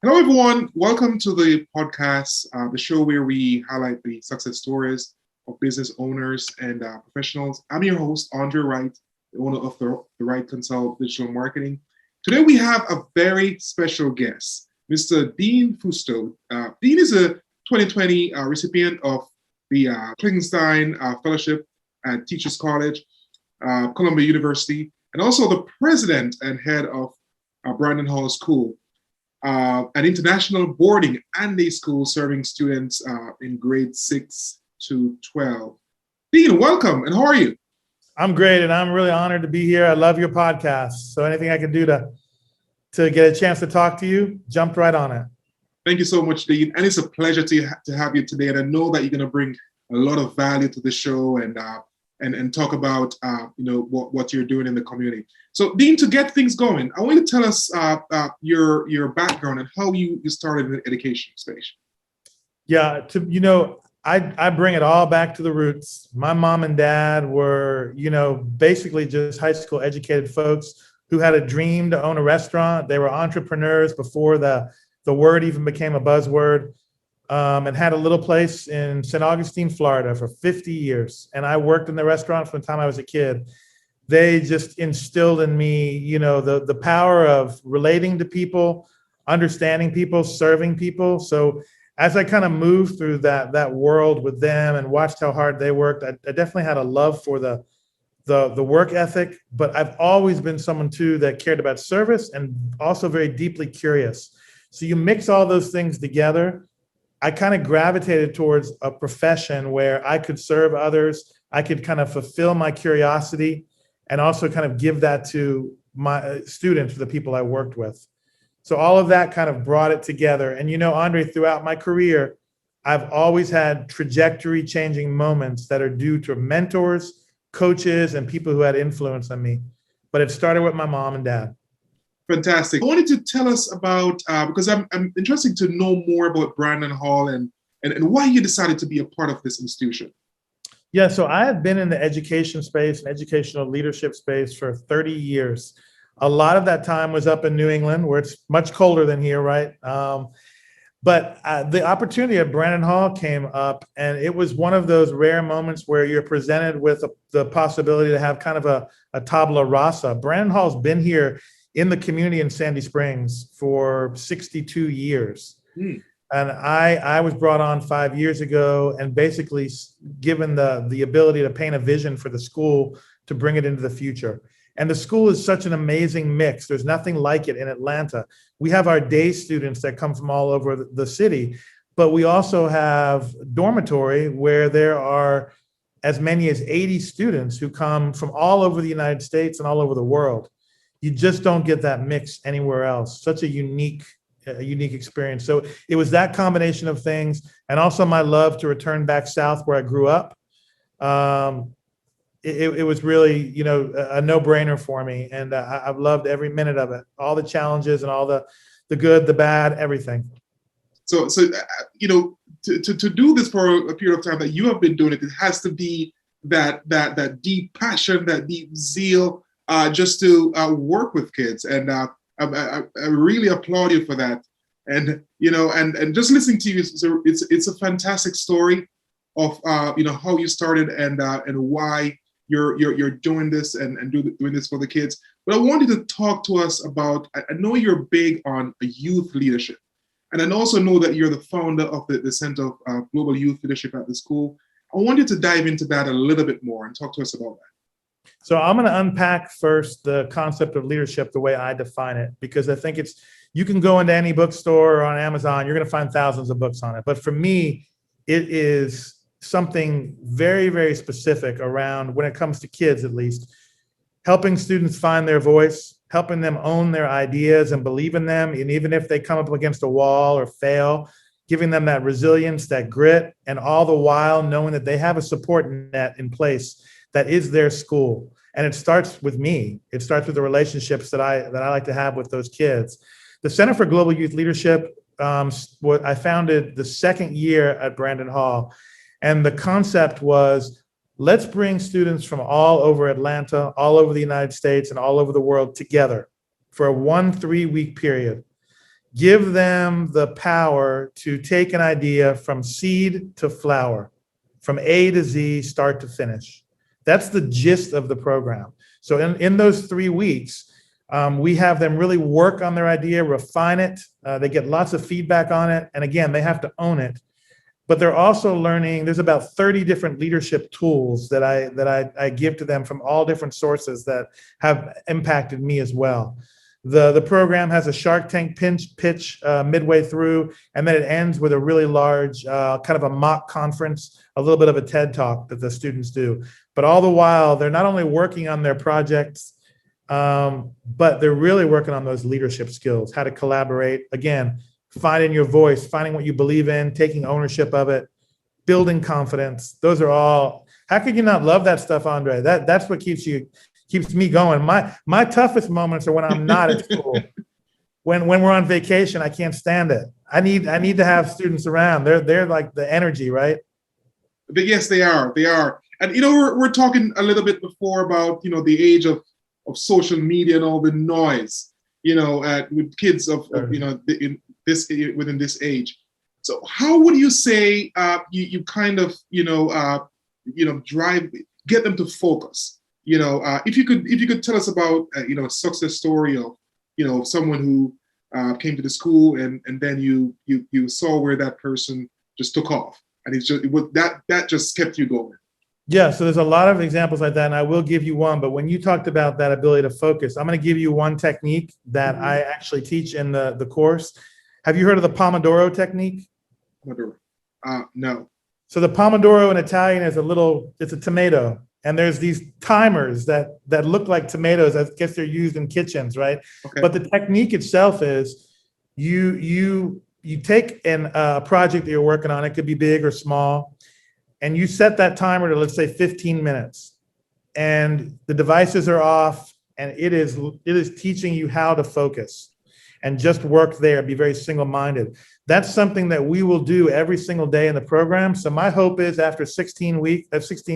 Hello, everyone. Welcome to the podcast, the show where we highlight the success stories of business owners and professionals. I'm your host, Andre Wright, the owner of the Wright Consult Digital Marketing. Today, we have a very special guest, Mr. Dean Fusto. Dean is a 2020 recipient of the Klingenstein Fellowship at Teachers College, Columbia University, and also the president and head of Brandon Hall School, an international boarding and day school serving students in grade 6 to 12. Dean, welcome, and how are you? I'm great, and I'm really honored to be here. I love your podcast. So anything I can do to get a chance to talk to you, jumped right on it. Thank you so much, Dean. And it's a pleasure to have you today. And I know that you're going to bring a lot of value to the show and talk about what you're doing in the community. So, Dean, to get things going, I want you to tell us your background and how you started in the education space. Yeah, I bring it all back to the roots. My mom and dad were, basically just high school educated folks who had a dream to own a restaurant. They were entrepreneurs before the word even became a buzzword, and had a little place in St. Augustine, Florida for 50 years. And I worked in the restaurant from the time I was a kid. They just instilled in me, the power of relating to people, understanding people, serving people. So as I kind of moved through that world with them and watched how hard they worked, I definitely had a love for the work ethic. But I've always been someone too that cared about service and also very deeply curious. So you mix all those things together. I kind of gravitated towards a profession where I could serve others. I could kind of fulfill my curiosity and also kind of give that to my students, the people I worked with. So all of that kind of brought it together. And, Andre, throughout my career, I've always had trajectory changing moments that are due to mentors, coaches, and people who had influence on me. But it started with my mom and dad. Fantastic. I wanted to tell us about, because I'm interested to know more about Brandon Hall and why you decided to be a part of this institution. Yeah, so I have been in the education space and educational leadership space for 30 years. A lot of that time was up in New England, where it's much colder than here, right? But the opportunity at Brandon Hall came up, and it was one of those rare moments where you're presented with the possibility to have kind of a tabula rasa. Brandon Hall's been here in the community in Sandy Springs for 62 years. And I was brought on 5 years ago and basically given the ability to paint a vision for the school to bring it into the future. And the school is such an amazing mix. There's nothing like it in Atlanta. We have our day students that come from all over the city, but we also have dormitory where there are as many as 80 students who come from all over the United States and all over the world. You just don't get that mix anywhere else. Such a unique experience. So it was that combination of things, and also my love to return back south where I grew up. It was really, a no-brainer for me, and I've loved every minute of it. All the challenges and all the good, the bad, everything. So to do this for a period of time that you have been doing it, it has to be that deep passion, that deep zeal, just to work with kids, and I really applaud you for that. And and just listening to you, it's a fantastic story of how you started and why you're doing this and doing this for the kids. But I wanted to talk to us about. I know you're big on youth leadership, and I also know that you're the founder of the Center of Global Youth Leadership at the school. I wanted to dive into that a little bit more and talk to us about that. So I'm going to unpack first the concept of leadership the way I define it, because I think you can go into any bookstore or on Amazon, you're going to find thousands of books on it. But for me, it is something very, very specific around, when it comes to kids at least, helping students find their voice, helping them own their ideas and believe in them. And even if they come up against a wall or fail, giving them that resilience, that grit, and all the while knowing that they have a support net in place that is their school. And it starts with me. It starts with the relationships that I like to have with those kids. The Center for Global Youth Leadership, what I founded the second year at Brandon Hall. And the concept was, let's bring students from all over Atlanta, all over the United States, and all over the world together for a 1 3-week period. Give them the power to take an idea from seed to flower, from A to Z, start to finish. That's the gist of the program. So in those 3 weeks, we have them really work on their idea, refine it. They get lots of feedback on it. And again, they have to own it. But they're also learning, there's about 30 different leadership tools that I give to them from all different sources that have impacted me as well. The program has a Shark Tank pitch midway through, and then it ends with a really large kind of a mock conference, a little bit of a TED talk that the students do. But all the while, they're not only working on their projects, but they're really working on those leadership skills, how to collaborate. Again, finding your voice, finding what you believe in, taking ownership of it, building confidence. Those are all, how could you not love that stuff, Andre? That's what keeps me going. My toughest moments are when I'm not at school. When we're on vacation, I can't stand it. I need to have students around. They're like the energy, right? But yes, they are. They are. And we're talking a little bit before about the age of social media and all the noise, with kids within this age. So how would you say you kind of get them to focus? If you could tell us about a success story of someone who came to the school and then you saw where that person just took off, and that just kept you going. Yeah, so there's a lot of examples like that, and I will give you one. But when you talked about that ability to focus, I'm going to give you one technique that I actually teach in the course. Have you heard of the Pomodoro technique? Pomodoro. No. So the Pomodoro in Italian is it's a tomato. And there's these timers that look like tomatoes. I guess they're used in kitchens, right? Okay. But the technique itself is you take a project that you're working on. It could be big or small. And you set that timer to, let's say, 15 minutes. And the devices are off. And it is teaching you how to focus and just work there, be very single-minded. That's something that we will do every single day in the program. So my hope is after 16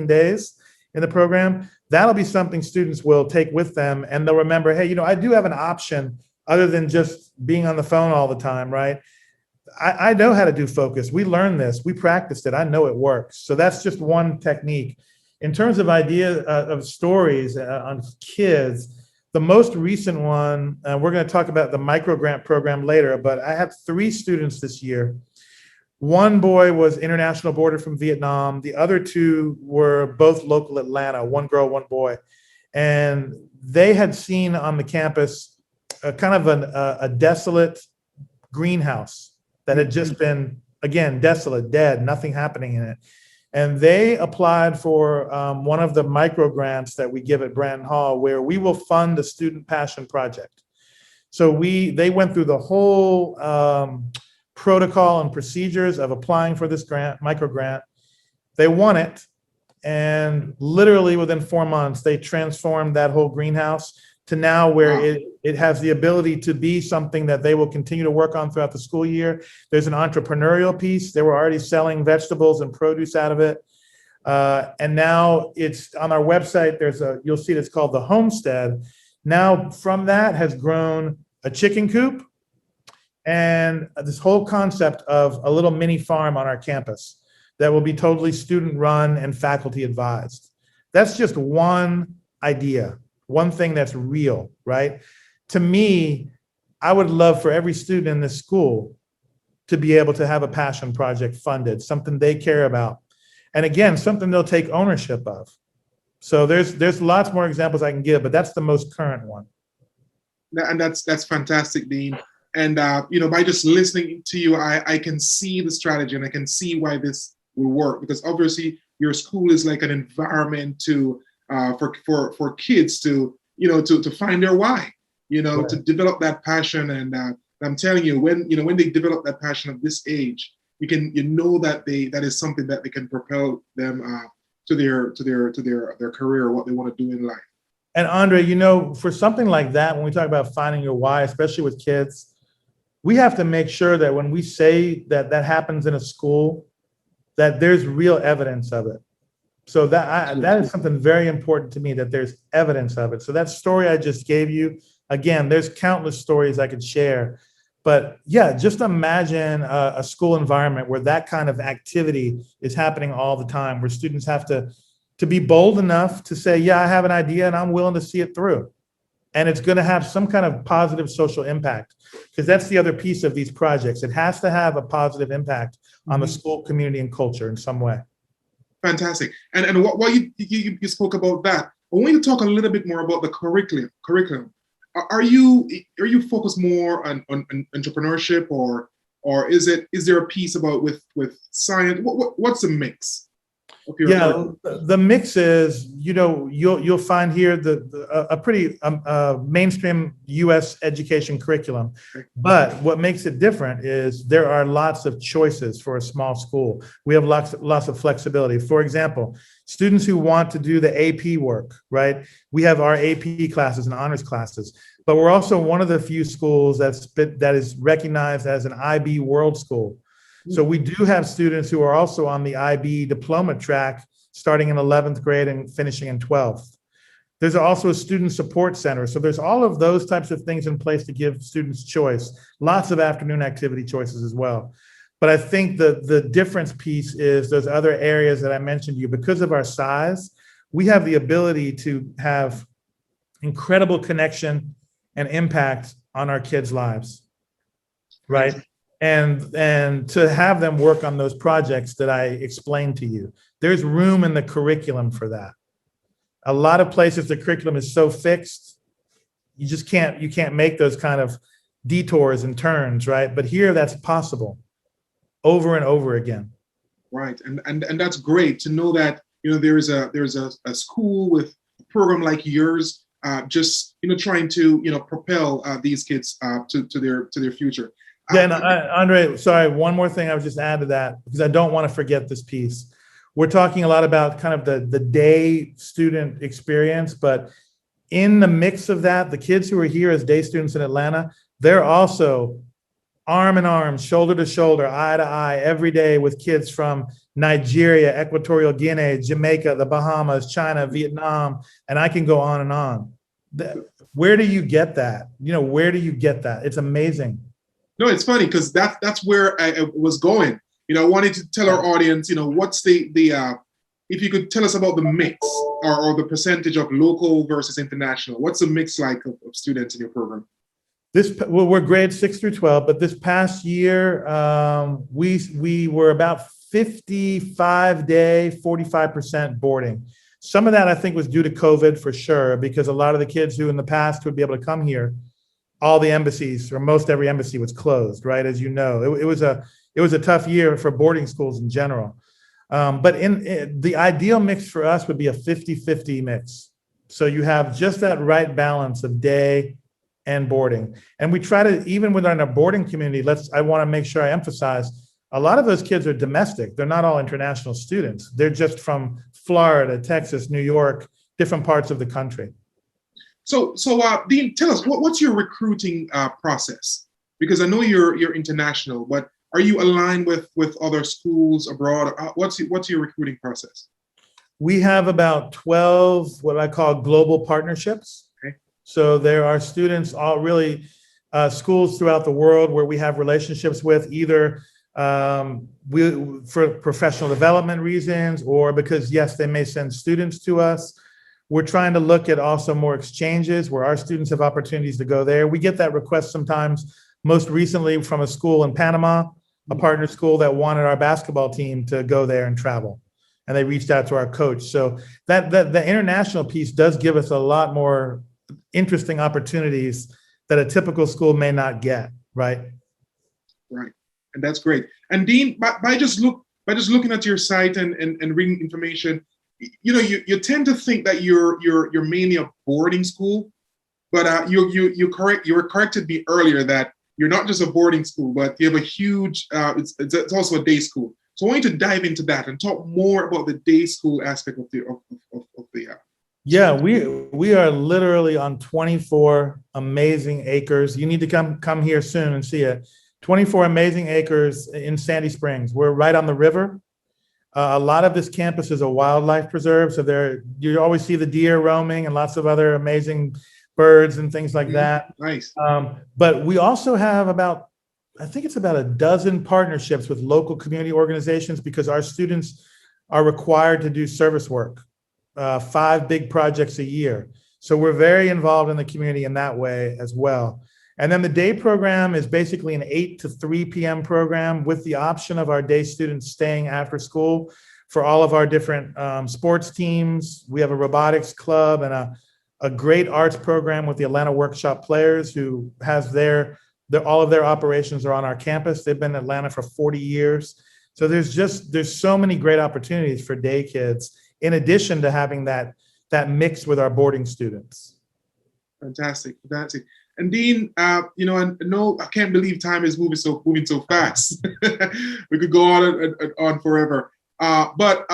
days in the program, that'll be something students will take with them, and they'll remember, hey, I do have an option other than just being on the phone all the time, right? I know how to do focus. We learned this. We practiced it. I know it works. So that's just one technique. In terms of of stories on kids, the most recent one, we're going to talk about the micro grant program later, but I have 3 students this year. One boy was international boarder from Vietnam. The other 2 were both local Atlanta, one girl, one boy. And they had seen on the campus kind of a desolate greenhouse that had just been, again, desolate, dead, nothing happening in it. And they applied for one of the micro grants that we give at Brandon Hall, where we will fund a student passion project. So they went through the whole protocol and procedures of applying for this grant, micro grant. They won it, and literally within 4 months, they transformed that whole greenhouse to now where it has the ability to be something that they will continue to work on throughout the school year. There's an entrepreneurial piece. They were already selling vegetables and produce out of it. And now it's on our website. You'll see it's called the Homestead. Now from that has grown a chicken coop and this whole concept of a little mini farm on our campus that will be totally student run and faculty advised. That's just one idea, one thing that's real, right? To me, I would love for every student in this school to be able to have a passion project funded, something they care about. And again, something they'll take ownership of. So there's lots more examples I can give, but that's the most current one. And that's fantastic, Dean. And by just listening to you, I can see the strategy and I can see why this will work, because obviously your school is like an environment for kids to find their why, right, to develop that passion. And I'm telling you, when they develop that passion at this age, that is something that they can propel them to their career, what they want to do in life. And Andre, for something like that, when we talk about finding your why, especially with kids, we have to make sure that when we say that happens in a school, that there's real evidence of it. So that is something very important to me, that there's evidence of it. So that story I just gave you, again, there's countless stories I could share. But yeah, just imagine a school environment where that kind of activity is happening all the time, where students have to be bold enough to say, yeah, I have an idea and I'm willing to see it through. And it's going to have some kind of positive social impact, because that's the other piece of these projects. It has to have a positive impact on the school community and culture in some way. Fantastic. And what you spoke about that, I want you to talk a little bit more about the curriculum. Are you focused more on entrepreneurship, or is there a piece about with science? What's the mix? Yeah, the mix is, you'll find here a pretty mainstream U.S. education curriculum, but what makes it different is there are lots of choices for a small school. We have lots of flexibility. For example, students who want to do the AP work, right? We have our AP classes and honors classes, but we're also one of the few schools that is recognized as an IB World School. So we do have students who are also on the IB diploma track, starting in 11th grade and finishing in 12th. There's also a student support center. So there's all of those types of things in place to give students choice, lots of afternoon activity choices as well. But I think the difference piece is those other areas that I mentioned to you. Because of our size, we have the ability to have incredible connection and impact on our kids' lives, right? And to have them work on those projects that I explained to you. There's room in the curriculum for that. A lot of places the curriculum is so fixed, you can't make those kind of detours and turns, right? But here that's possible over and over again. Right, and that's great to know that there's a school with a program like yours, just trying to propel these kids to their future. Yeah, and Andre, sorry, one more thing I would just add to that, because I don't want to forget this piece. We're talking a lot about kind of the day student experience, but in the mix of that, the kids who are here as day students in Atlanta, they're also arm in arm, shoulder to shoulder, eye to eye, every day with kids from Nigeria, Equatorial Guinea, Jamaica, the Bahamas, China, Vietnam, and I can go on and on. Where do you get that? Where do you get that? It's amazing. No, it's funny because that's where I was going. I wanted to tell our audience, what's the if you could tell us about the mix or the percentage of local versus international. What's the mix like of students in your program? We're grades 6 through 12, but this past year we were about 55 day, 45% boarding. Some of that I think was due to COVID for sure, because a lot of the kids who in the past would be able to come here, all the embassies or most every embassy was closed, right? As you know, it was a tough year for boarding schools in general. But the ideal mix for us would be a 50-50 mix. So you have just that right balance of day and boarding. And we try to, even within our boarding community, I want to make sure I emphasize, a lot of those kids are domestic. They're not all international students. They're just from Florida, Texas, New York, different parts of the country. So Dean, tell us, what's your recruiting process? Because I know you're international, but are you aligned with other schools abroad? What's your recruiting process? We have about 12 what I call global partnerships. Okay. So there are students, schools throughout the world where we have relationships with, either for professional development reasons or because, yes, they may send students to us. We're trying to look at also more exchanges where our students have opportunities to go there. We get that request sometimes, most recently from a school in Panama, a partner school that wanted our basketball team to go there and travel. And they reached out to our coach. So that the international piece does give us a lot more interesting opportunities that a typical school may not get, right? Right. And that's great. And Dean, by just looking at your site and reading information, you tend to think that you're mainly a boarding school, but you were corrected me earlier that you're not just a boarding school, but you have a huge it's also a day school. So I want you to dive into that and talk more about the day school aspect of the Yeah, we are literally on 24 amazing acres. You need to come here soon and see it. 24 amazing acres in Sandy Springs. We're right on the river. A lot of this campus is a wildlife preserve, so you always see the deer roaming and lots of other amazing birds and things like that. Nice. But we also have about I think it's about a dozen partnerships with local community organizations because our students are required to do service work, 5 big projects a year. So we're very involved in the community in that way as well. And then the day program is basically an 8 to 3 p.m. program with the option of our day students staying after school for all of our different sports teams. We have a robotics club and a great arts program with the Atlanta Workshop Players, who has all of their operations are on our campus. They've been in Atlanta for 40 years. So there's so many great opportunities for day kids, in addition to having that mix with our boarding students. Fantastic. And Dean, I can't believe time is moving so fast. We could go on forever. But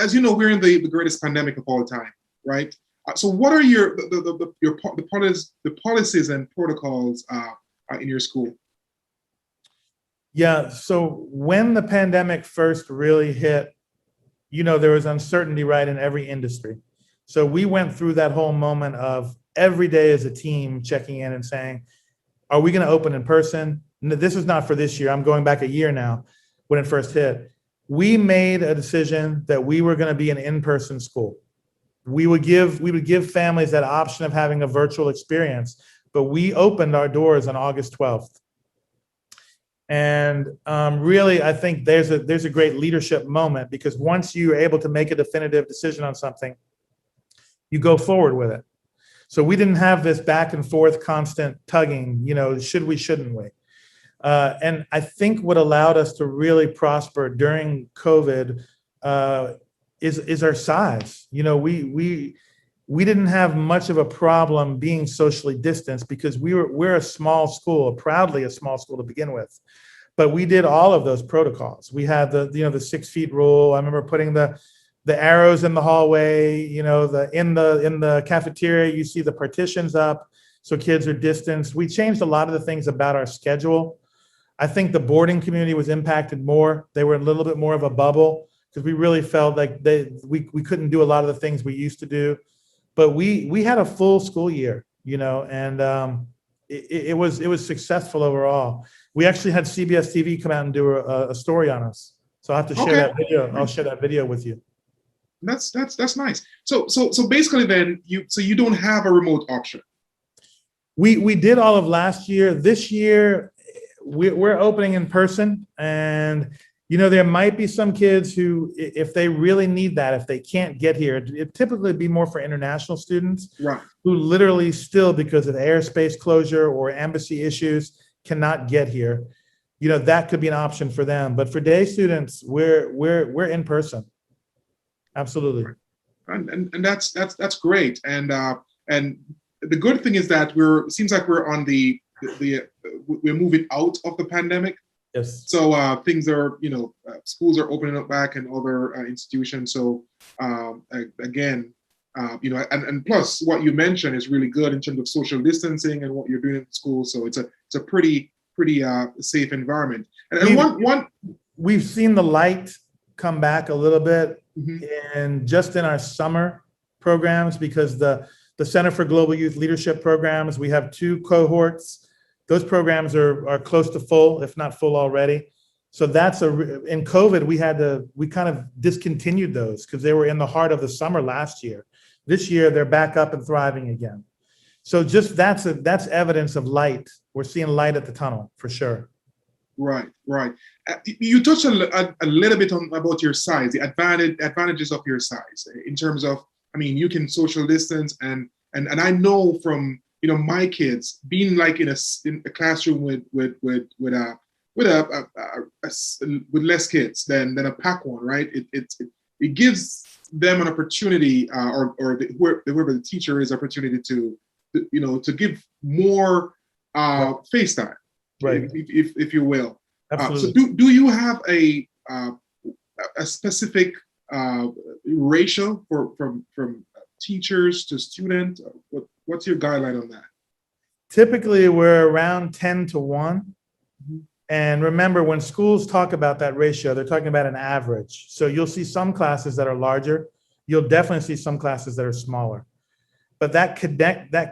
as you know, we're in the greatest pandemic of all time, right? So what are the policies and protocols in your school? Yeah, so when the pandemic first really hit, there was uncertainty, right, in every industry. So we went through that whole moment of every day as a team checking in and saying, are we going to open in person? This is not for this year. I'm going back a year now when it first hit. We made a decision that we were going to be an in-person school. We would give families that option of having a virtual experience, but we opened our doors on August 12th. And really, I think there's a great leadership moment, because once you're able to make a definitive decision on something, you go forward with it. So we didn't have this back and forth constant tugging, should we, shouldn't we? And I think what allowed us to really prosper during COVID is our size. We didn't have much of a problem being socially distanced because we're a small school, proudly a small school to begin with. But we did all of those protocols. We had the 6 feet rule. I remember putting the arrows in the hallway, in the cafeteria, you see the partitions up so kids are distanced. We changed a lot of the things about our schedule. I think the boarding community was impacted more. They were a little bit more of a bubble because we really felt like we couldn't do a lot of the things we used to do. But we had a full school year, and it was successful overall. We actually had CBS TV come out and do a story on us. So I'll have to share that video. I'll share that video with you. That's nice. So basically then you don't have a remote option. We did all of last year. This year we're opening in person, and there might be some kids who, if they really need that, if they can't get here, it typically be more for international students, right, who literally still, because of airspace closure or embassy issues, cannot get here. That could be an option for them. But for day students, we're in person. Absolutely. And that's great. And the good thing is that seems like we're on we're moving out of the pandemic. Yes. So things are, schools are opening up back and other institutions. So again, and plus what you mentioned is really good in terms of social distancing and what you're doing in school. So it's a pretty safe environment. And we've seen the light come back a little bit, mm-hmm. and just in our summer programs, because the Center for Global Youth Leadership programs, we have 2 cohorts. Those programs are close to full, if not full already. So in COVID, we kind of discontinued those because they were in the heart of the summer last year. This year, they're back up and thriving again. So just that's evidence of light. We're seeing light at the tunnel for sure. Right. You touched a little bit about your size, the advantages of your size in terms of, you can social distance and I know from my kids being like in a classroom with less kids than a packed one, right? It gives them an opportunity, or whoever the teacher is, opportunity to give more face time, right? If you will. Absolutely. So do you have a specific ratio from teachers to student? What's your guideline on that? Typically, we're around 10 to 1. Mm-hmm. And remember, when schools talk about that ratio, they're talking about an average. So you'll see some classes that are larger. You'll definitely see some classes that are smaller. But that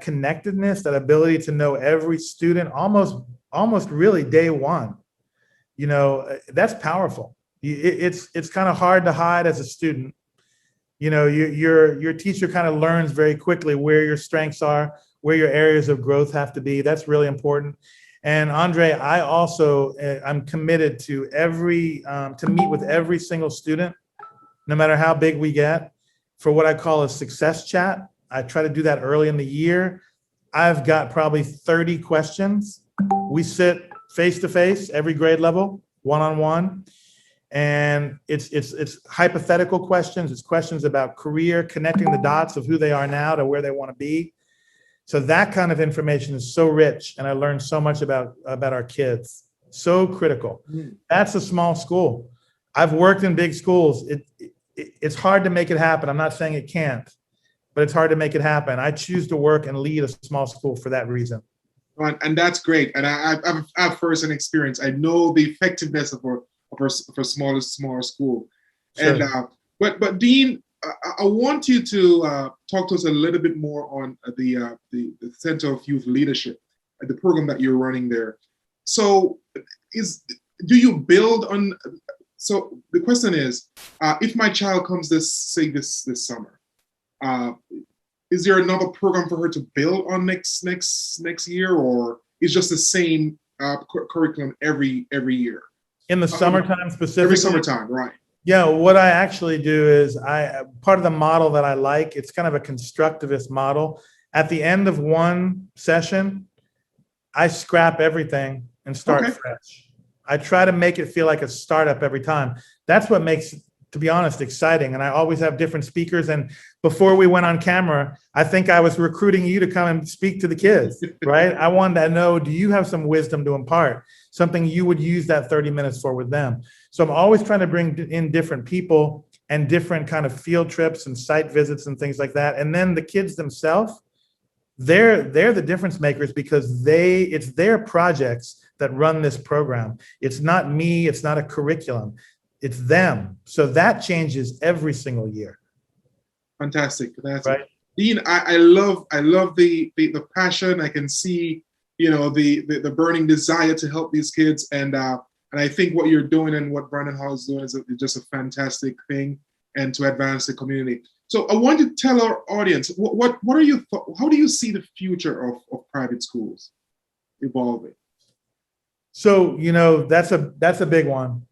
connectedness, that ability to know every student, almost almost really day one. That's powerful. It's kind of hard to hide as a student. Your teacher kind of learns very quickly where your strengths are, where your areas of growth have to be. That's really important. And Andre, I also I'm committed to to meet with every single student, no matter how big we get, for what I call a success chat. I try to do that early in the year. I've got probably 30 questions. We sit face to face, every grade level, one-on-one. And it's hypothetical questions. It's questions about career, connecting the dots of who they are now to where they want to be. So that kind of information is so rich, and I learned so much about our kids. So critical. That's a small school. I've worked in big schools. It's hard to make it happen. I'm not saying it can't, but it's hard to make it happen. I choose to work and lead a small school for that reason. And that's great. And I've first-hand experience. I know the effectiveness of a smaller school. Sure. And but Dean, I want you to talk to us a little bit more on the Center of Youth Leadership, the program that you're running there. So, do you build on? So the question is, if my child comes this summer, is there another program for her to build on next year, or is just the same curriculum every year? In the summertime specifically? Every summertime, right. Yeah, what I actually do is part of the model that I like, it's kind of a constructivist model. At the end of one session, I scrap everything and start fresh. I try to make it feel like a startup every time. That's what makes, to be honest, exciting. And I always have different speakers. And before we went on camera, I think I was recruiting you to come and speak to the kids, right? I wanted to know, do you have some wisdom to impart? Something you would use that 30 minutes for with them. So I'm always trying to bring in different people and different kind of field trips and site visits and things like that. And then the kids themselves, they're the difference makers, because it's their projects that run this program. It's not me, it's not a curriculum, it's them. So that changes every single year. Fantastic. Right? Dean, I love the passion. I can see, the burning desire to help these kids. And I think what you're doing and what Brandon Hall is doing is just a fantastic thing, and to advance the community. So I want to tell our audience, how do you see the future of private schools evolving? So, that's a big one,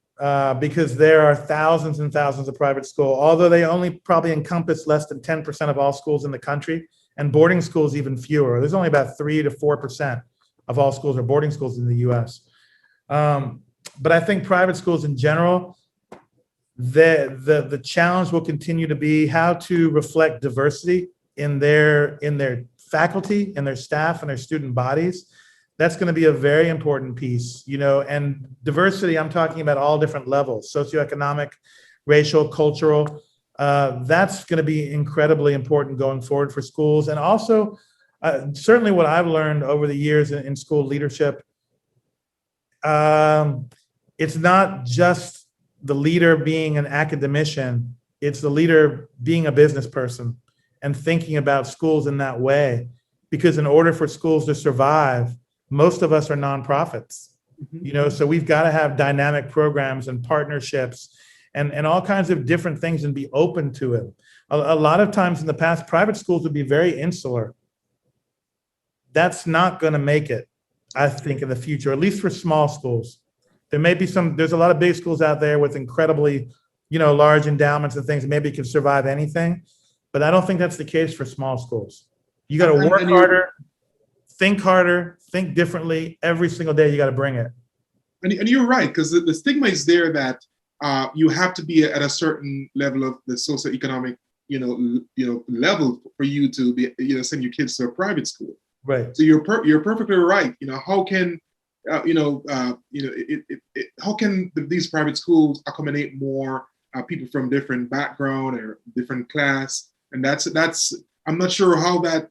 because there are thousands and thousands of private schools, although they only probably encompass less than 10% of all schools in the country, and boarding schools even fewer. There's only about 3 to 4% of all schools are boarding schools in the US. But I think private schools in general, the challenge will continue to be how to reflect diversity in their faculty, in their staff, and their student bodies. That's going to be a very important piece, and diversity, I'm talking about all different levels, socioeconomic, racial, cultural. That's going to be incredibly important going forward for schools. And also, certainly what I've learned over the years in school leadership, it's not just the leader being an academician, it's the leader being a business person and thinking about schools in that way. Because in order for schools to survive, most of us are nonprofits, so we've got to have dynamic programs and partnerships and all kinds of different things, and be open to it. A lot of times in the past, private schools would be very insular. That's not going to make it, I think, in the future, at least for small schools. There's a lot of big schools out there with incredibly, large endowments and things that maybe can survive anything. But I don't think that's the case for small schools. You got to work harder, think differently. Every single day, you got to bring it. And you're right, because the stigma is there that you have to be at a certain level of the socioeconomic, level for you to be, send your kids to a private school. Right. So you're perfectly right. How can how can these private schools accommodate more people from different background or different class? And that's I'm not sure how that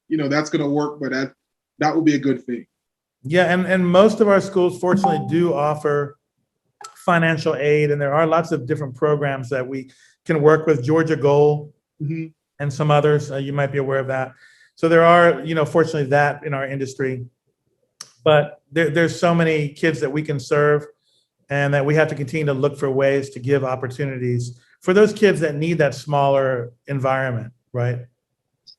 that's going to work, but that will be a good thing. Yeah, and most of our schools, fortunately, do offer financial aid, and there are lots of different programs that we can work with. Georgia Goal and some others, you might be aware of that. So there are, fortunately, that in our industry. but there's so many kids that we can serve, and that we have to continue to look for ways to give opportunities for those kids that need that smaller environment, right?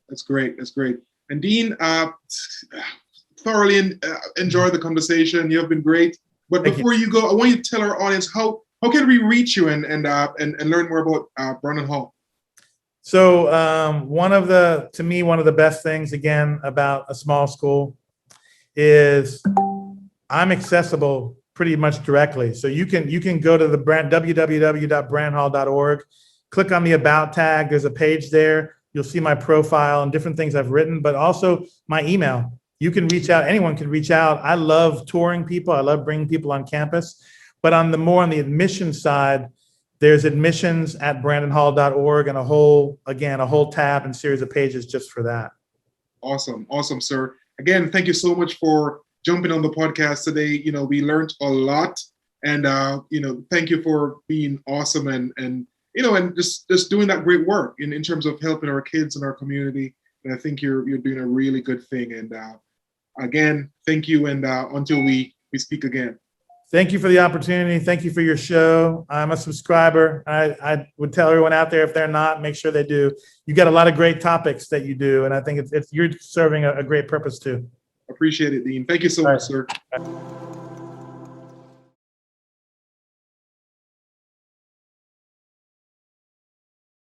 That's great. That's great. And Dean, thoroughly enjoyed the conversation. You have been great. But before you go, I want you to tell our audience how can we reach you and learn more about Brandon Hall? So one of the best things, again, about a small school is I'm accessible pretty much directly. So you can go to the www.brandhall.org, click on the About tag. There's a page there. You'll see my profile and different things I've written, but also my email. You can reach out. Anyone can reach out. I love touring people. I love bringing people on campus. But on the admissions side, there's admissions@brandonhall.org and a whole tab and series of pages just for that. Awesome, sir. Again, thank you so much for jumping on the podcast today. We learned a lot, and thank you for being awesome and just doing that great work in terms of helping our kids and our community. And I think you're doing a really good thing. And again, thank you. And until we speak again. Thank you for the opportunity. Thank you for your show. I'm a subscriber. I would tell everyone out there, if they're not, make sure they do. You got a lot of great topics that you do, and I think you're serving a great purpose too. Appreciate it, Dean. Thank you so much, sir.